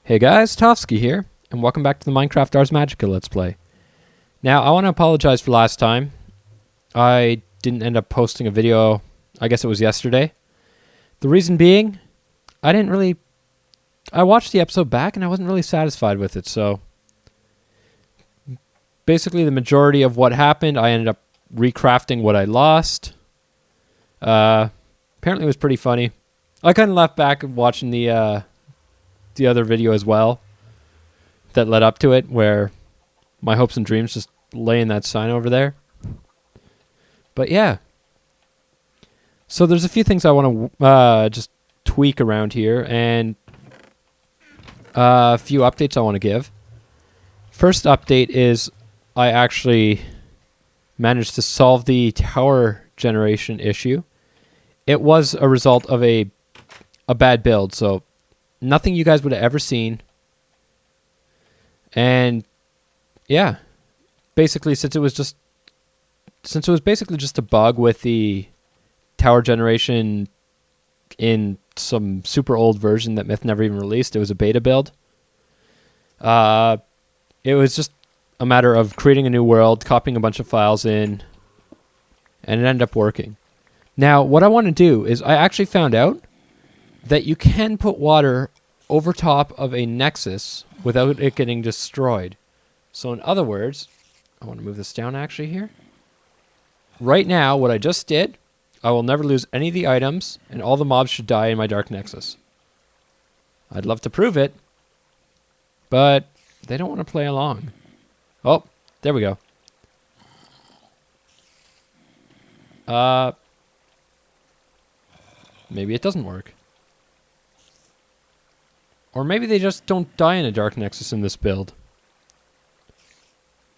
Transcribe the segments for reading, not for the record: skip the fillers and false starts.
Hey guys, Tofsky here, and welcome back to the Minecraft Ars Magica Let's Play. Now, I want to apologize for last time. I didn't end up posting a video, I guess it was yesterday. The reason being, I watched the episode back and I wasn't really satisfied with it, so basically the majority of what happened, I ended up recrafting what I lost. Apparently it was pretty funny. I kind of laughed back watching the other video as well that led up to it, where my hopes and dreams just laying that sign over there. But yeah, so there's a few things I want to just tweak around here, and a few updates I want to give. First update is I actually managed to solve the tower generation issue. It was a result of a bad build, so nothing you guys would have ever seen. And yeah, basically since it was basically just a bug with the tower generation in some super old version that Myth never even released, it was a beta build. It was just a matter of creating a new world, copying a bunch of files in, and it ended up working. Now, what I want to do is I actually found out that you can put water over top of a nexus without it getting destroyed. So in other words, I want to move this down actually here. Right now, what I just did, I will never lose any of the items, and all the mobs should die in my dark nexus. I'd love to prove it, but they don't want to play along. Oh, there we go. Maybe it doesn't work. Or maybe they just don't die in a dark nexus in this build.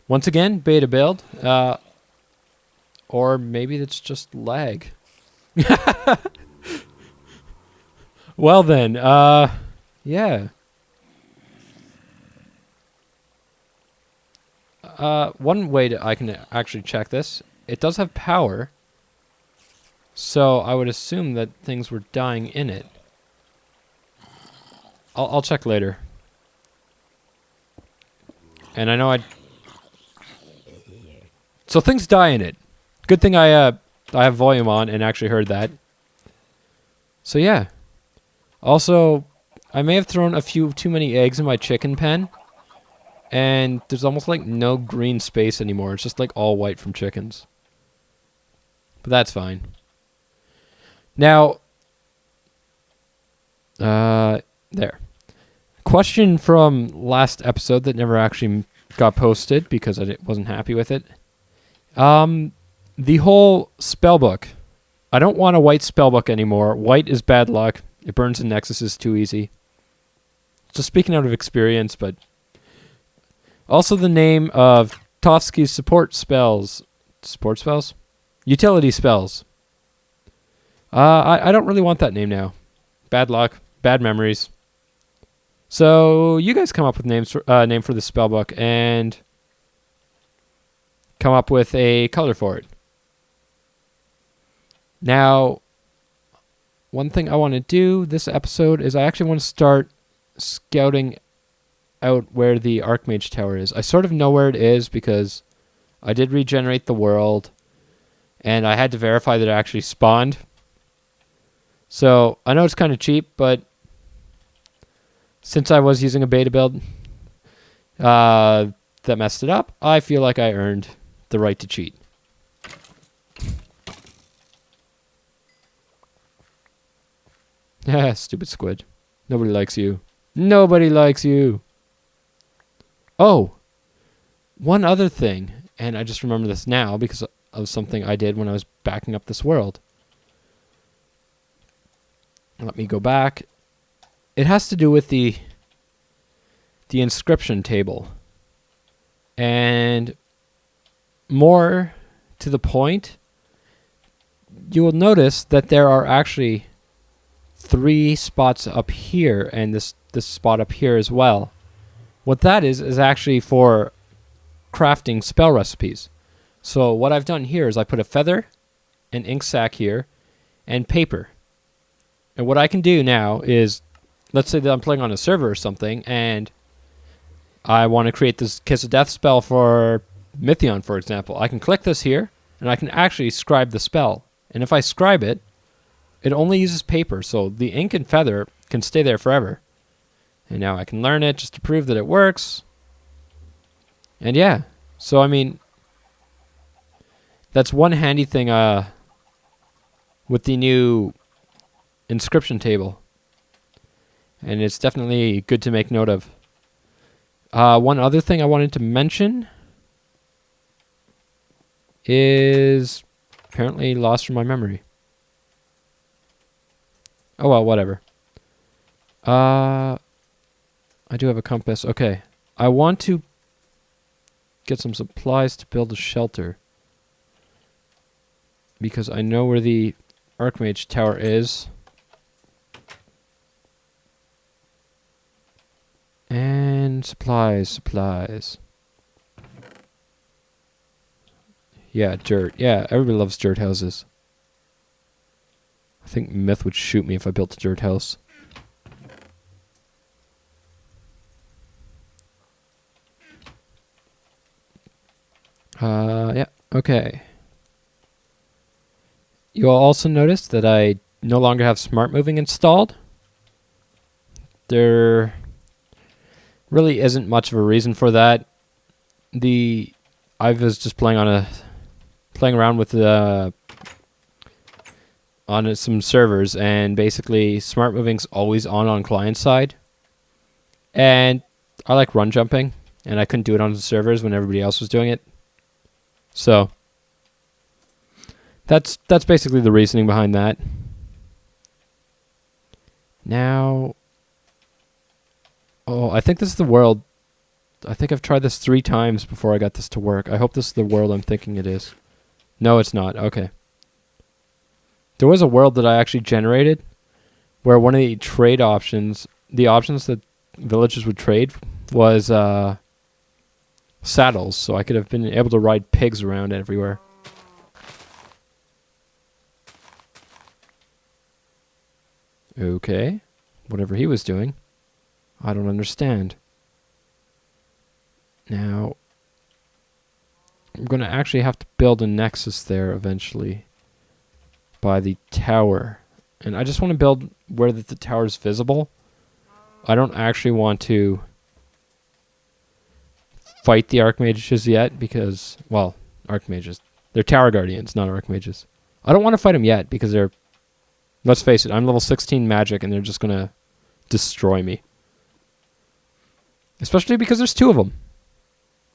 Once again, beta build. Or maybe it's just lag. Well then, yeah. One way I can actually check this, it does have power. So I would assume that things were dying in it. I'll check later. And I know so things die in it. Good thing I have volume on and actually heard that. So yeah. Also, I may have thrown a few too many eggs in my chicken pen, and there's almost like no green space anymore. It's just like all white from chickens. But that's fine. Now, there. Question from last episode that never actually got posted because I wasn't happy with it. The whole spellbook. I don't want a white spellbook anymore. White is bad luck. It burns in nexuses too easy. Just speaking out of experience, but also the name of Tofsky's support spells. Support spells? Utility spells. I don't really want that name now. Bad luck. Bad memories. So you guys come up with name for the spellbook and come up with a color for it. Now, one thing I want to do this episode is I actually want to start scouting out where the Archmage Tower is. I sort of know where it is because I did regenerate the world and I had to verify that it actually spawned. So I know it's kind of cheap, but since I was using a beta build that messed it up, I feel like I earned the right to cheat. Stupid squid. Nobody likes you. Nobody likes you. Oh, one other thing, and I just remember this now because of something I did when I was backing up this world. Let me go back. It has to do with the inscription table. And more to the point, you will notice that there are actually 3 spots up here and this spot up here as well. What that is actually for crafting spell recipes. So what I've done here is I put a feather, an ink sac here, and paper. And what I can do now is let's say that I'm playing on a server or something, and I want to create this Kiss of Death spell for Mithion, for example. I can click this here, and I can actually scribe the spell. And if I scribe it, it only uses paper, so the ink and feather can stay there forever. And now I can learn it just to prove that it works. And yeah, so I mean, that's one handy thing with the new inscription table. And it's definitely good to make note of. One other thing I wanted to mention is apparently lost from my memory. Oh well, whatever. I do have a compass. Okay. I want to get some supplies to build a shelter. Because I know where the Archmage Tower is. And supplies. Yeah, dirt. Yeah, everybody loves dirt houses. I think Myth would shoot me if I built a dirt house. Yeah, okay. You'll also notice that I no longer have smart moving installed. There really isn't much of a reason for that. I was just playing around with on some servers, and basically smart moving's always on client side. And I like run jumping, and I couldn't do it on the servers when everybody else was doing it. So that's basically the reasoning behind that. Now, I think this is the world. I think I've tried this 3 times before I got this to work. I hope this is the world I'm thinking it is. No, it's not. Okay. There was a world that I actually generated where one of the trade options, the options that villagers would trade, was saddles, so I could have been able to ride pigs around everywhere. Okay. Whatever he was doing, I don't understand. Now, I'm going to actually have to build a nexus there eventually by the tower. And I just want to build where the tower is visible. I don't actually want to fight the Archmages yet because, well, Archmages. They're Tower Guardians, not Archmages. I don't want to fight them yet because they're, let's face it, I'm level 16 magic and they're just going to destroy me. Especially because there's 2 of them.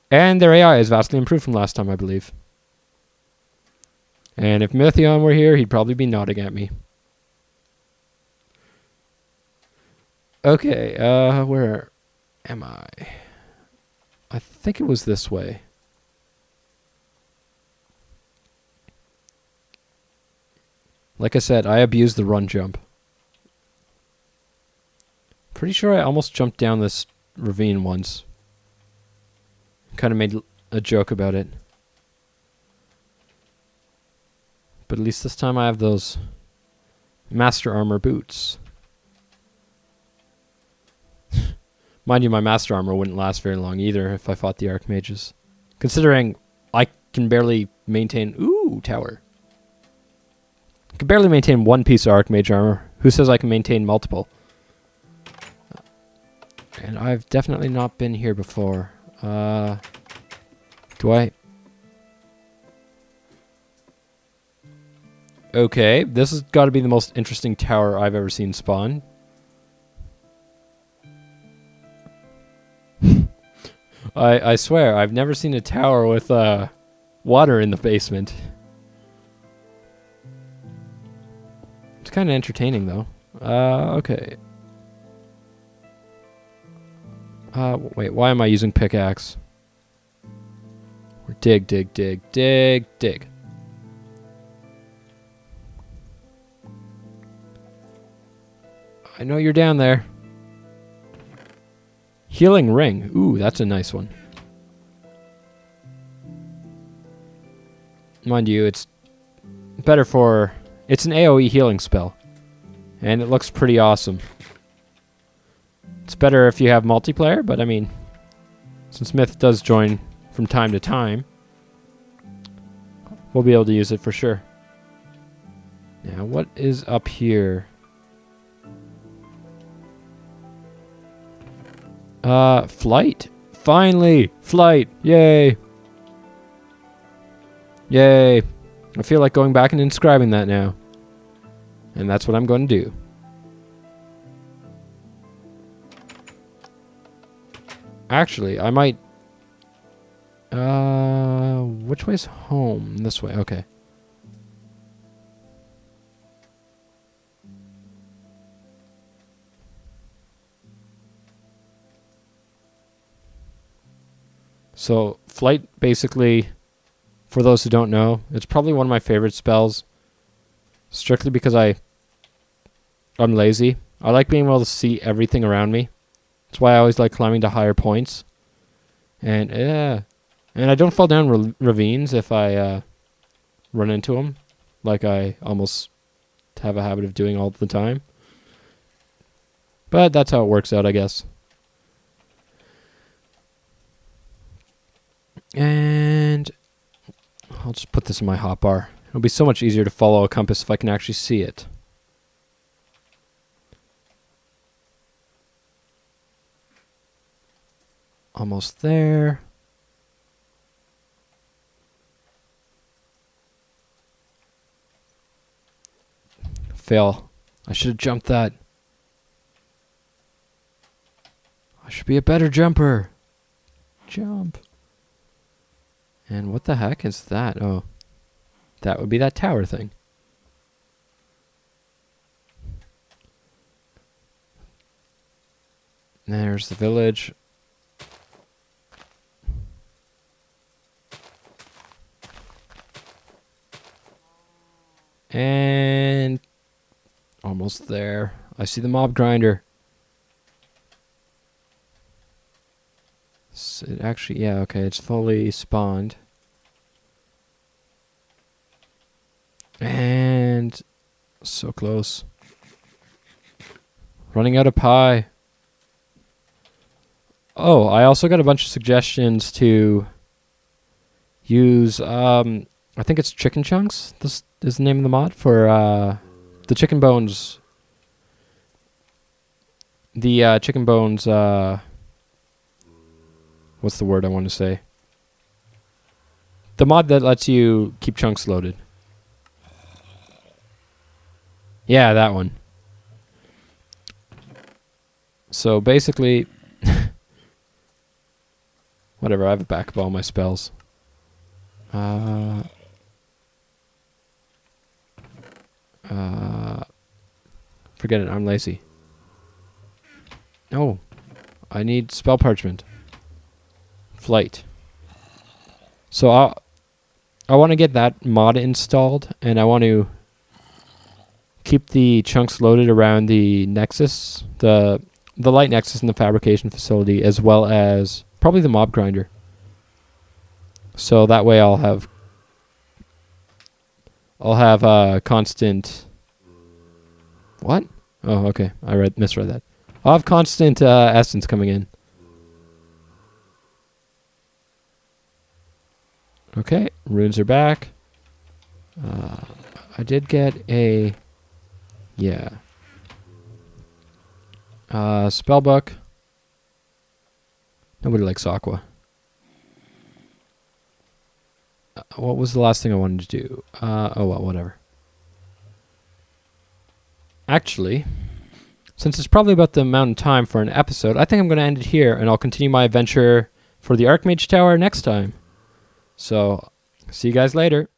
And their AI is vastly improved from last time, I believe. And if Mithion were here, he'd probably be nodding at me. Okay, where am I? I think it was this way. Like I said, I abused the run jump. Pretty sure I almost jumped down this ravine once. Kind of made a joke about it. But at least this time I have those master armor boots. Mind you, my master armor wouldn't last very long either if I fought the Archmages. Considering I can barely maintain... Ooh, tower. I can barely maintain 1 piece of Archmage armor. Who says I can maintain multiple? And I've definitely not been here before. Do I... Okay, this has got to be the most interesting tower I've ever seen spawn. I swear, I've never seen a tower with water in the basement. It's kind of entertaining, though. Okay. Wait, why am I using pickaxe? Or dig. I know you're down there. Healing ring. Ooh, that's a nice one. Mind you, it's better for... It's an AoE healing spell. And it looks pretty awesome. It's better if you have multiplayer, but I mean, since Myth does join from time to time, we'll be able to use it for sure. Now, what is up here? Flight? Finally! Flight! Yay! Yay! I feel like going back and inscribing that now. And that's what I'm going to do. Actually, I might... which way's home? This way, okay. So, Flight, basically, for those who don't know, it's probably one of my favorite spells. Strictly because I'm lazy. I like being able to see everything around me. That's why I always like climbing to higher points. And I don't fall down ravines if I run into them, like I almost have a habit of doing all the time. But that's how it works out, I guess. And I'll just put this in my hotbar. It'll be so much easier to follow a compass if I can actually see it. Almost there. Fail. I should have jumped that. I should be a better jumper. Jump. And what the heck is that? Oh, that would be that tower thing. There's the village. And almost there. I see the mob grinder. It actually, yeah, okay, it's fully spawned. And so close. Running out of pie. Oh, I also got a bunch of suggestions to use, I think it's chicken chunks. This is the name of the mod for the chicken bones. The chicken bones, what's the word I want to say? The mod that lets you keep chunks loaded. Yeah, that one. So basically, whatever, I have a backup of all my spells. Forget it, I'm lazy. Oh, I need spell parchment. Flight. So I want to get that mod installed, and I want to keep the chunks loaded around the nexus, the light nexus in the fabrication facility, as well as probably the mob grinder. So that way I'll have constant. What? Oh, okay. I misread that. I'll have constant essence coming in. Okay, runes are back. I did get a... Yeah. Spellbook. Nobody likes Aqua. What was the last thing I wanted to do? Oh, well, whatever. Actually, since it's probably about the amount of time for an episode, I think I'm going to end it here, and I'll continue my adventure for the Archmage Tower next time. So, see you guys later.